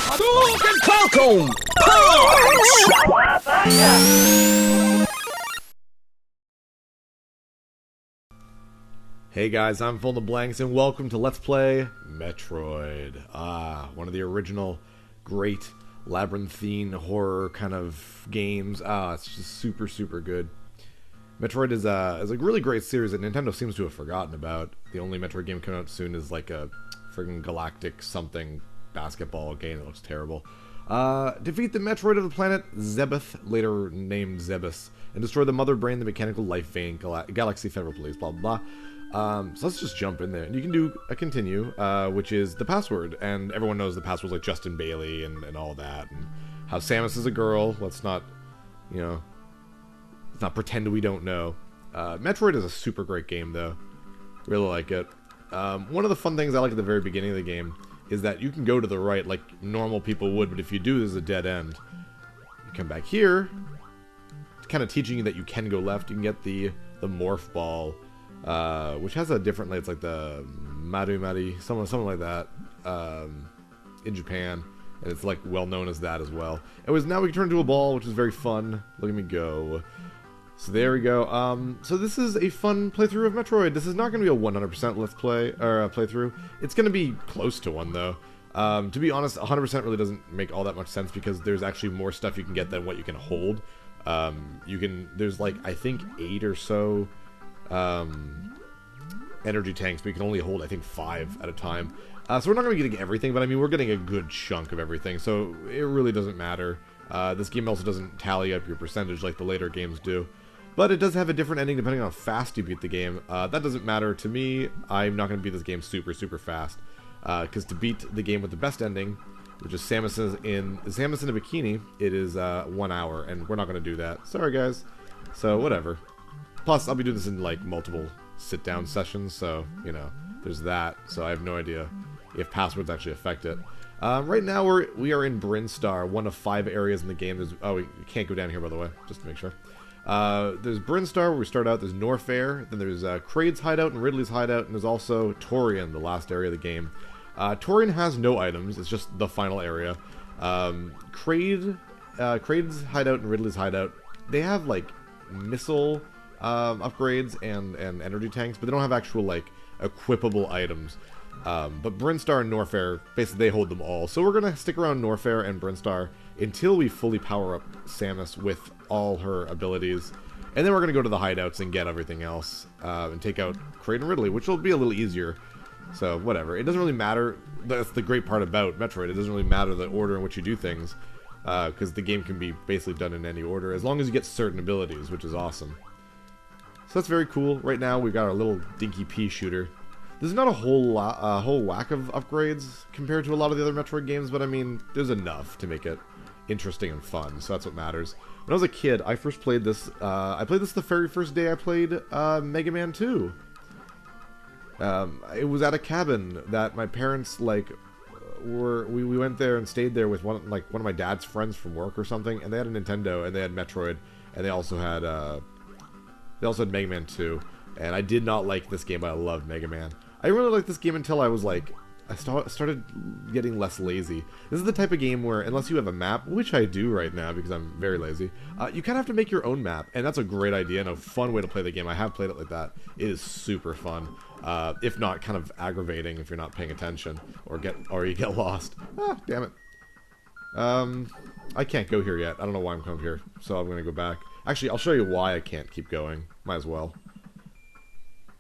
Hadouken Falcon! Punch! Hey guys, I'm PhilInTheBlanks, and welcome to Let's Play Metroid. One of the original great labyrinthine horror kind of games. It's just super, super good. Metroid is a really great series that Nintendo seems to have forgotten about. The only Metroid game coming out soon is like a friggin' galactic something basketball game that looks terrible. Defeat the Metroid of the planet Zebeth, later named Zebus, and destroy the mother brain, the mechanical life vein, Galaxy Federal Police, blah blah blah. So let's just jump in there. And you can do a continue, which is the password. And everyone knows the password's like Justin Bailey and all that. And how Samus is a girl. Let's not, let's not pretend we don't know. Metroid is a super great game, though. Really like it. One of the fun things I like at the very beginning of the game is that you can go to the right like normal people would, but if you do, there's a dead end. You come back here. It's kind of teaching you that you can go left. You can get the morph ball. Which has a different, it's like the Mari, something like that, in Japan, and it's like well known as that as well. Anyways, now we can turn into a ball, which is very fun. Look at me go. So there we go. So this is a fun playthrough of Metroid. This is not going to be a 100% let's play, or playthrough. It's going to be close to one, though. To be honest, 100% really doesn't make all that much sense, because there's actually more stuff you can get than what you can hold. There's like, I think 8 or so energy tanks, but you can only hold, I think, 5 at a time. So we're not going to be getting everything, but I mean, we're getting a good chunk of everything, so it really doesn't matter. This game also doesn't tally up your percentage like the later games do. But it does have a different ending depending on how fast you beat the game. That doesn't matter to me. I'm not going to beat this game super, super fast. Because to beat the game with the best ending, which is Samus in a bikini, it is 1 hour, and we're not going to do that. Sorry, guys. So, whatever. Plus, I'll be doing this in, like, multiple sit-down sessions, so, there's that. So I have no idea if passwords actually affect it. Right now, we are in Brinstar, one of 5 areas in the game. We can't go down here, by the way, just to make sure. There's Brinstar, where we start out. There's Norfair, then there's Kraid's hideout and Ridley's hideout, and there's also Torian, the last area of the game. Torian has no items, it's just the final area. Kraid's hideout and Ridley's hideout, they have, like, missile upgrades and energy tanks, but they don't have actual, like, equipable items. But Brinstar and Norfair, basically they hold them all. So we're gonna stick around Norfair and Brinstar until we fully power up Samus with all her abilities. And then we're gonna go to the hideouts and get everything else, and take out Kraid and Ridley, which will be a little easier. So, whatever. It doesn't really matter. That's the great part about Metroid. It doesn't really matter the order in which you do things, because the game can be basically done in any order, as long as you get certain abilities, which is awesome. So that's very cool. Right now, we've got our little dinky pea shooter. There's not a whole whack of upgrades compared to a lot of the other Metroid games, but I mean, there's enough to make it interesting and fun, so that's what matters. When I was a kid, I first played this, I played this the very first day I played Mega Man 2. It was at a cabin that my parents, like, we went there and stayed there with one of my dad's friends from work or something, and they had a Nintendo, and they had Metroid, and they also had Mega Man 2, and I did not like this game, but I loved Mega Man. I really liked this game until I was like, I started getting less lazy. This is the type of game where, unless you have a map, which I do right now because I'm very lazy, you kind of have to make your own map, and that's a great idea and a fun way to play the game. I have played it like that. It is super fun, if not kind of aggravating if you're not paying attention, or you get lost. Ah, damn it. I can't go here yet. I don't know why I'm coming here, so I'm going to go back. Actually, I'll show you why I can't keep going. Might as well.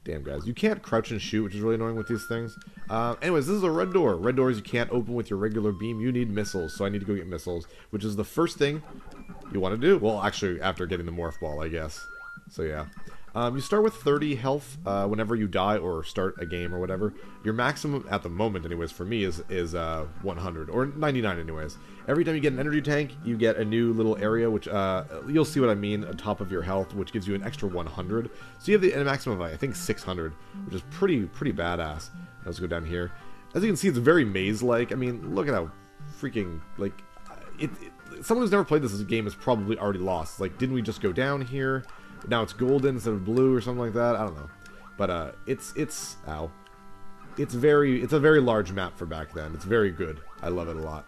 Damn, guys. You can't crouch and shoot, which is really annoying with these things. Anyways, this is a red door. Red doors you can't open with your regular beam. You need missiles, so I need to go get missiles, which is the first thing you want to do. Well, actually, after getting the morph ball, I guess. So, yeah. You start with 30 health whenever you die or start a game or whatever. Your maximum, at the moment anyways, for me is 100, or 99 anyways. Every time you get an energy tank, you get a new little area, which you'll see what I mean, on top of your health, which gives you an extra 100. So you have a maximum of, I think, 600, which is pretty badass. Let's go down here. As you can see, it's very maze-like. I mean, look at how freaking, like, someone who's never played this game is probably already lost. Like, didn't we just go down here? Now it's golden instead of blue or something like that. I don't know, but it's a very large map for back then. It's very good. I love it a lot.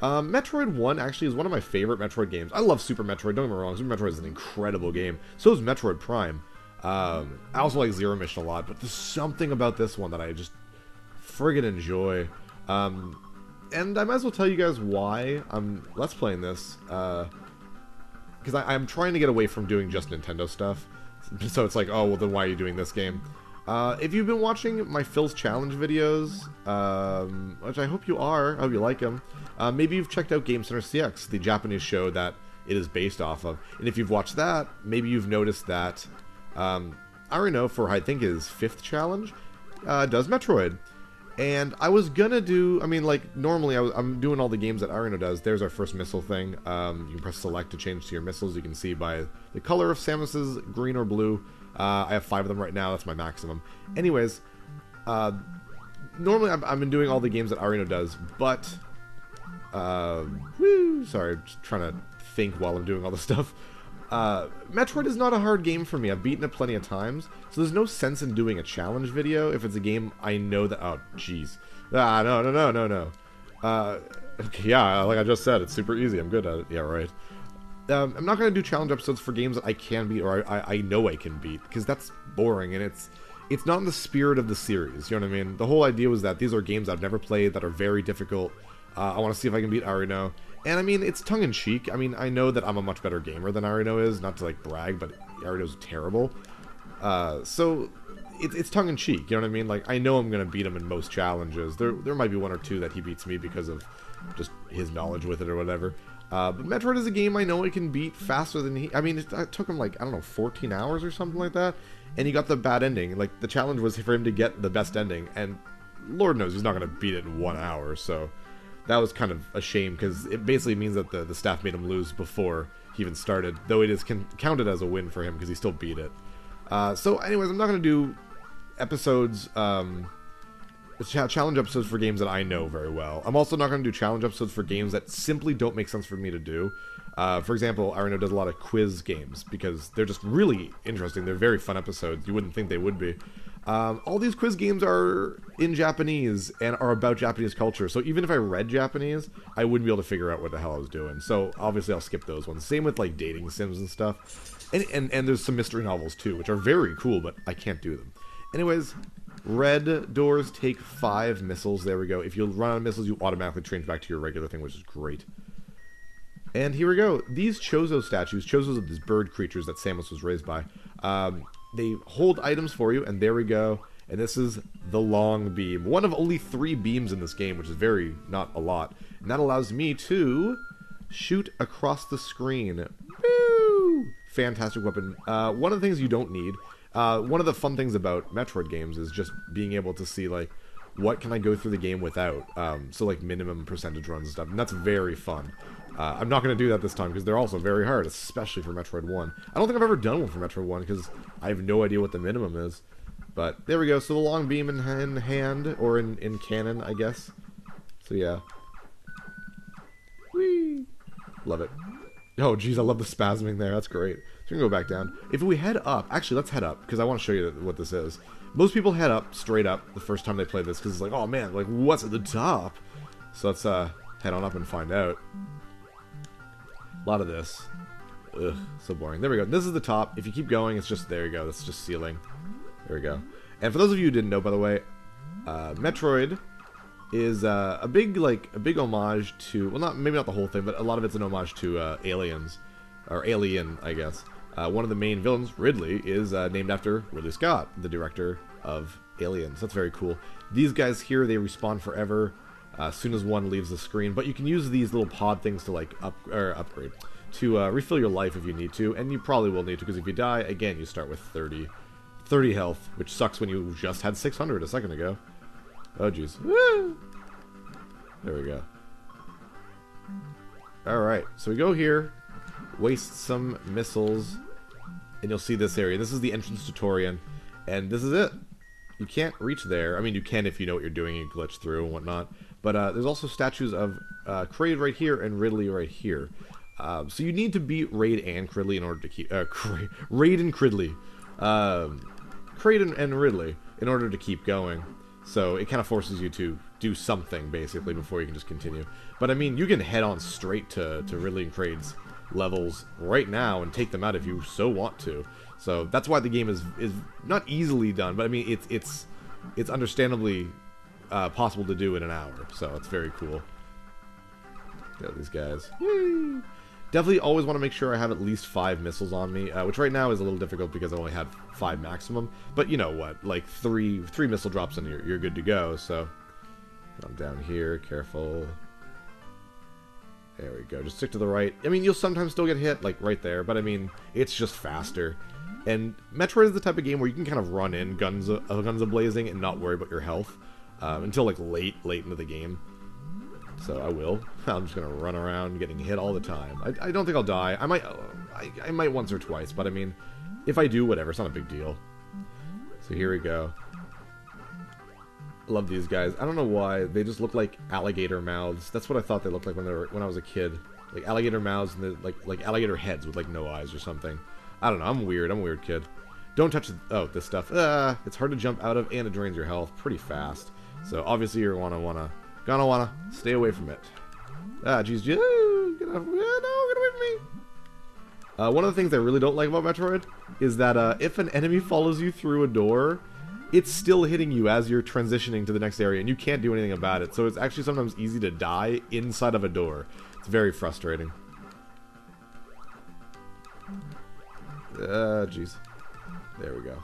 Metroid 1 actually is one of my favorite Metroid games. I love Super Metroid, don't get me wrong, Super Metroid is an incredible game. So is Metroid Prime. I also like Zero Mission a lot, but there's something about this one that I just friggin' enjoy. And I might as well tell you guys why I'm Let's Playing this. Because I'm trying to get away from doing just Nintendo stuff. So it's like, oh, well then why are you doing this game? If you've been watching my Phil's Challenge videos, which I hope you are, I hope you like them, maybe you've checked out Game Center CX, the Japanese show that it is based off of. And if you've watched that, maybe you've noticed that Arino, for I think his 5th challenge, does Metroid. And I was gonna do, I mean, like, normally I'm doing all the games that Arino does. There's our first missile thing. You can press select to change to your missiles. You can see by the color of Samus's, green or blue. I have 5 of them right now. That's my maximum. Anyways, normally I've been doing all the games that Arino does, but, sorry, I'm just trying to think while I'm doing all this stuff. Metroid is not a hard game for me. I've beaten it plenty of times, so there's no sense in doing a challenge video if it's a game I know that... Oh, jeez. No. Okay, yeah, like I just said, it's super easy. I'm good at it. Yeah, right. I'm not going to do challenge episodes for games that I can beat, or I know I can beat, because that's boring, and it's not in the spirit of the series, you know what I mean? The whole idea was that these are games I've never played that are very difficult. I want to see if I can beat Arino. And I mean, it's tongue-in-cheek. I mean, I know that I'm a much better gamer than Arino is, not to like brag, but Arino's terrible. So it's tongue-in-cheek, you know what I mean? Like, I know I'm going to beat him in most challenges. There might be 1 or 2 that he beats me because of just his knowledge with it or whatever. But Metroid is a game I know I can beat faster than he... I mean, it took him like, I don't know, 14 hours or something like that. And he got the bad ending. Like, the challenge was for him to get the best ending. And Lord knows he's not going to beat it in 1 hour, so... That was kind of a shame, because it basically means that the staff made him lose before he even started, though it is counted as a win for him, because he still beat it. So anyways, I'm not going to do episodes, challenge episodes for games that I know very well. I'm also not going to do challenge episodes for games that simply don't make sense for me to do. For example, Arino does a lot of quiz games, because they're just really interesting. They're very fun episodes. You wouldn't think they would be. All these quiz games are in Japanese and are about Japanese culture, so even if I read Japanese, I wouldn't be able to figure out what the hell I was doing. So obviously I'll skip those ones. Same with like dating sims and stuff. And there's some mystery novels too, which are very cool, but I can't do them. Anyways, red doors take 5 missiles. There we go. If you run out of missiles, you automatically change back to your regular thing, which is great. And here we go. These Chozo statues, Chozos are these bird creatures that Samus was raised by. They hold items for you, and there we go. And this is the long beam. One of only 3 beams in this game, which is not a lot. And that allows me to shoot across the screen. Woo! Fantastic weapon. One of the things you don't need, one of the fun things about Metroid games is just being able to see, like, what can I go through the game without? So, like, minimum percentage runs and stuff. And that's very fun. I'm not going to do that this time because they're also very hard, especially for Metroid 1. I don't think I've ever done one for Metroid 1 because I have no idea what the minimum is. But there we go. So the long beam in hand, or in cannon, I guess. So yeah. Whee! Love it. Oh, geez, I love the spasming there. That's great. So we can go back down. If we head up, actually, let's head up because I want to show you what this is. Most people head up, straight up, the first time they play this because it's like, oh man, like what's at the top? So let's head on up and find out. A lot of this. Ugh, so boring. There we go. This is the top. If you keep going, it's just, there you go. That's just ceiling. There we go. And for those of you who didn't know, by the way, Metroid is a big homage to, well, maybe not the whole thing, but a lot of it's an homage to Aliens, or Alien, I guess. One of the main villains, Ridley, is named after Ridley Scott, the director of Aliens. That's very cool. These guys here, they respawn forever as soon as one leaves the screen, but you can use these little pod things to like upgrade, to refill your life if you need to, and you probably will need to, because if you die, again, you start with 30 health, which sucks when you just had 600 a second ago. Oh, jeez. Woo! There we go. Alright, so we go here, waste some missiles, and you'll see this area. This is the entrance to Torian, and this is it. You can't reach there. I mean, you can if you know what you're doing and glitch through and whatnot. But there's also statues of Kraid right here and Ridley right here. So you need to beat Raid and Cridley in order to keep... Raid and Cridley. Kraid and Ridley in order to keep going. So it kind of forces you to do something, basically, before you can just continue. But, I mean, you can head on straight to Ridley and Craig's levels right now and take them out if you so want to. So that's why the game is not easily done, but, I mean, it's understandably possible to do in an hour. So it's very cool. Got these guys. Yay! Definitely always want to make sure I have at least 5 missiles on me, which right now is a little difficult because I only had 5 maximum. But you know what? Like, three missile drops and you're good to go, so... I'm down here, careful. There we go, just stick to the right. I mean, you'll sometimes still get hit, like, right there, but I mean, it's just faster. And Metroid is the type of game where you can kind of run in guns a-blazing and not worry about your health until, like, late into the game. So I will. I'm just gonna run around getting hit all the time. I don't think I'll die. I might once or twice, but I mean, if I do, whatever. It's not a big deal. So here we go. Love these guys. I don't know why they just look like alligator mouths. That's what I thought they looked like when I was a kid. Like alligator mouths and like alligator heads with like no eyes or something. I don't know. I'm weird. I'm a weird kid. Don't touch this stuff. It's hard to jump out of and it drains your health pretty fast. So obviously you're gonna wanna stay away from it. Jeez, get away from me. One of the things I really don't like about Metroid is that if an enemy follows you through a door, it's still hitting you as you're transitioning to the next area, and you can't do anything about it. So it's actually sometimes easy to die inside of a door. It's very frustrating. Jeez. There we go.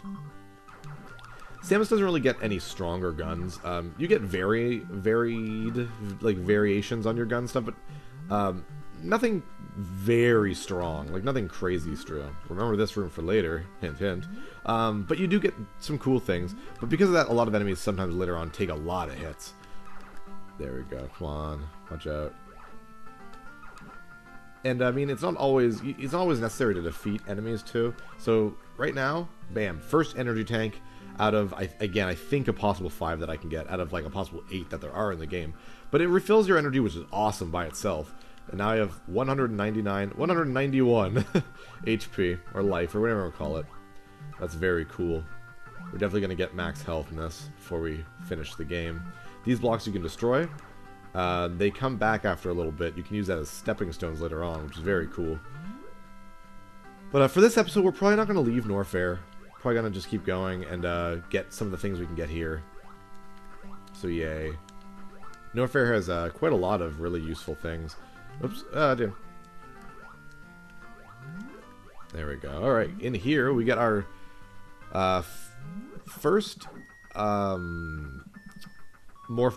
Samus doesn't really get any stronger guns. You get varied, like, variations on your gun stuff, but nothing very strong. Like, nothing crazy strong. Remember this room for later. Hint, hint. But you do get some cool things. But because of that, a lot of enemies sometimes later on take a lot of hits. There we go. Come on. Watch out. And, I mean, it's not always necessary to defeat enemies, too. So, right now, bam. First energy tank out of, again, I think a possible 5 that I can get, out of like a possible 8 that there are in the game. But it refills your energy, which is awesome by itself. And now I have 191 HP, or life, or whatever we call it. That's very cool. We're definitely going to get max health in this before we finish the game. These blocks you can destroy. They come back after a little bit. You can use that as stepping stones later on, which is very cool. But for this episode, we're probably not going to leave Norfair. Probably gonna just keep going and get some of the things we can get here. So yay. Norfair has quite a lot of really useful things. Oops, dude. There we go. Alright, in here we get our first Morph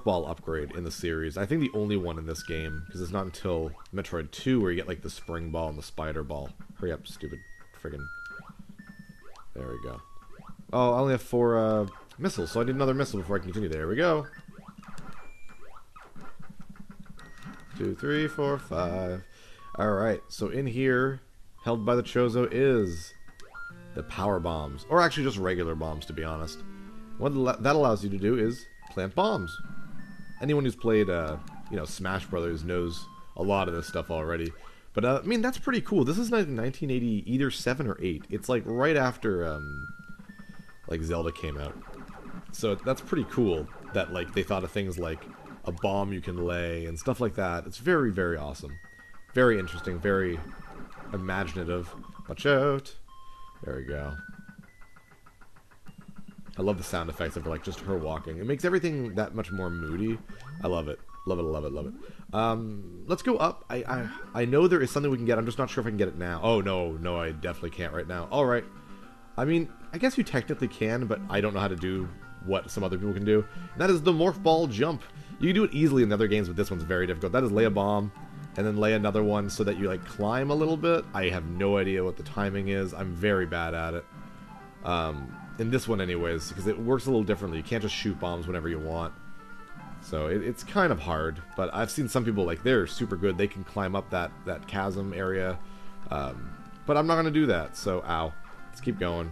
Ball upgrade in the series. I think the only one in this game, because it's not until Metroid 2 where you get like the Spring Ball and the Spider Ball. Hurry up, stupid friggin'. There we go. Oh, I only have 4 missiles, so I need another missile before I can continue. There we go. 2, 3, 4, 5. Alright, so in here, held by the Chozo is the power bombs. Or actually just regular bombs, to be honest. What that allows you to do is plant bombs. Anyone who's played, you know, Smash Brothers knows a lot of this stuff already. But, I mean, that's pretty cool. This is like 1980, either 7 or 8. It's, like, right after, like, Zelda came out. So that's pretty cool that, like, they thought of things like a bomb you can lay and stuff like that. It's very, very awesome. Very interesting, very imaginative. Watch out. There we go. I love the sound effects of, like, just her walking. It makes everything that much more moody. I love it. Love it, love it, love it. Let's go up. I know there is something we can get. I'm just not sure if I can get it now. Oh, no, I definitely can't right now. Alright. I mean, I guess you technically can, but I don't know how to do what some other people can do. And that is the Morph Ball jump. You can do it easily in the other games, but this one's very difficult. That is lay a bomb, and then lay another one so that you, like, climb a little bit. I have no idea what the timing is. I'm very bad at it. In this one anyways, because it works a little differently. You can't just shoot bombs whenever you want. So it's kind of hard, but I've seen some people, like, they're super good. They can climb up that chasm area, but I'm not going to do that, so ow. Let's keep going.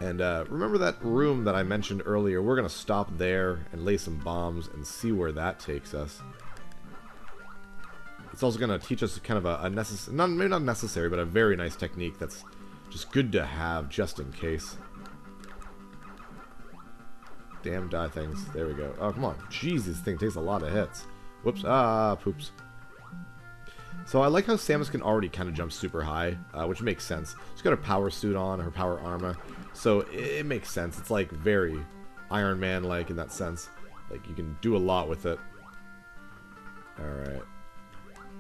And remember that room that I mentioned earlier? We're going to stop there and lay some bombs and see where that takes us. It's also going to teach us kind of a necessary, maybe not necessary, but a very nice technique that's just good to have just in case. damn die things. There we go. Oh, come on. Jeez, this thing takes a lot of hits. Whoops. Ah, poops. So I like how Samus can already kind of jump super high, which makes sense. She's got her power suit on, her power armor, so it makes sense. It's like very Iron Man-like in that sense. Like you can do a lot with it. Alright.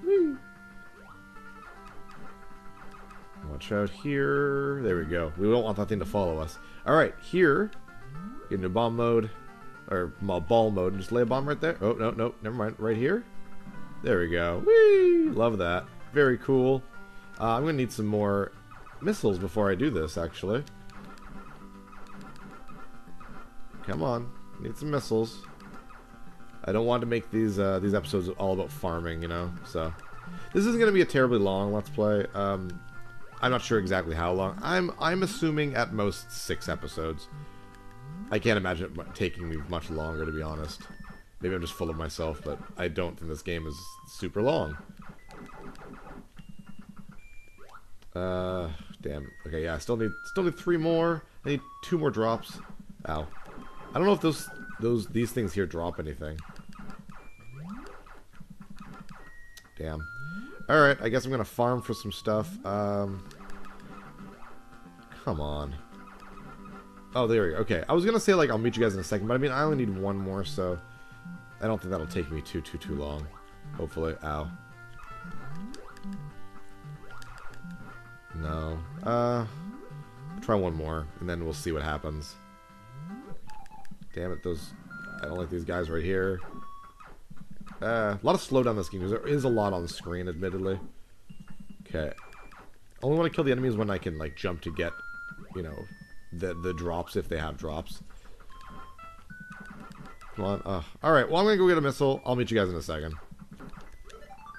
Whee! Watch out here. There we go. We don't want that thing to follow us. Alright, here, get into bomb mode, or ball mode, and just lay a bomb right there. Oh, no, no, never mind. Right here. There we go. Whee! Love that. Very cool. I'm going to need some more missiles before I do this, actually. Come on. Need some missiles. I don't want to make these episodes all about farming, you know? So, this isn't going to be a terribly long Let's Play. I'm not sure exactly how long. I'm assuming at most 6 episodes. I can't imagine it taking me much longer, to be honest. Maybe I'm just full of myself, but I don't think this game is super long. Damn. Okay, yeah, I still need 3 more. I need 2 more drops. Ow. I don't know if these things here drop anything. Damn. Alright, I guess I'm gonna farm for some stuff. Come on. Oh, there we go. Okay, I was gonna say, like, I'll meet you guys in a second, but I mean, I only need 1 more, so I don't think that'll take me too long. Hopefully. Ow. No. Try 1 more, and then we'll see what happens. Damn it, I don't like these guys right here. A lot of slowdown in this game, because there is a lot on the screen, admittedly. Okay. Only want to kill the enemies when I can, like, jump to get, you know, the drops, if they have drops. Come on. Alright, well, I'm going to go get a missile. I'll meet you guys in a second.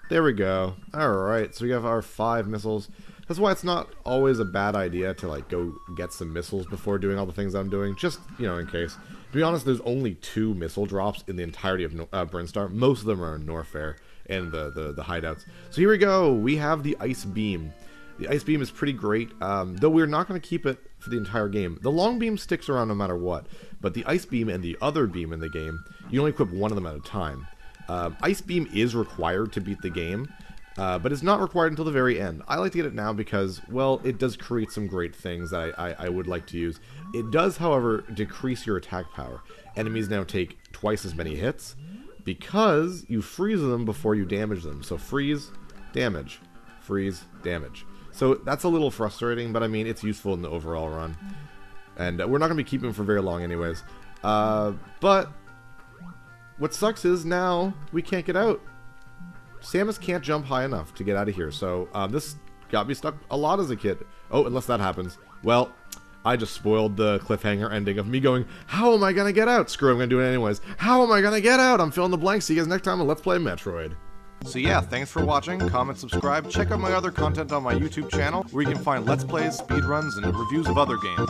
There we go. Alright, so we have our 5 missiles. That's why it's not always a bad idea to, like, go get some missiles before doing all the things I'm doing. Just, you know, in case. To be honest, there's only 2 missile drops in the entirety of Brinstar. Most of them are in Norfair and the hideouts. So here we go. We have the Ice Beam. The Ice Beam is pretty great, though we're not going to keep it for the entire game. The Long Beam sticks around no matter what, but the Ice Beam and the other beam in the game, you only equip 1 of them at a time. Ice Beam is required to beat the game, but it's not required until the very end. I like to get it now because, well, it does create some great things that I would like to use. It does, however, decrease your attack power. Enemies now take twice as many hits because you freeze them before you damage them. So freeze, damage, freeze, damage. So that's a little frustrating, but I mean, it's useful in the overall run. And we're not going to be keeping them for very long anyways. But what sucks is now we can't get out. Samus can't jump high enough to get out of here, so this got me stuck a lot as a kid. Oh, unless that happens. Well, I just spoiled the cliffhanger ending of me going, how am I going to get out? Screw it, I'm going to do it anyways. How am I going to get out? I'm filling the blanks. See you guys next time on Let's Play Metroid. So yeah, thanks for watching, comment, subscribe, check out my other content on my YouTube channel, where you can find Let's Plays, speedruns, and reviews of other games.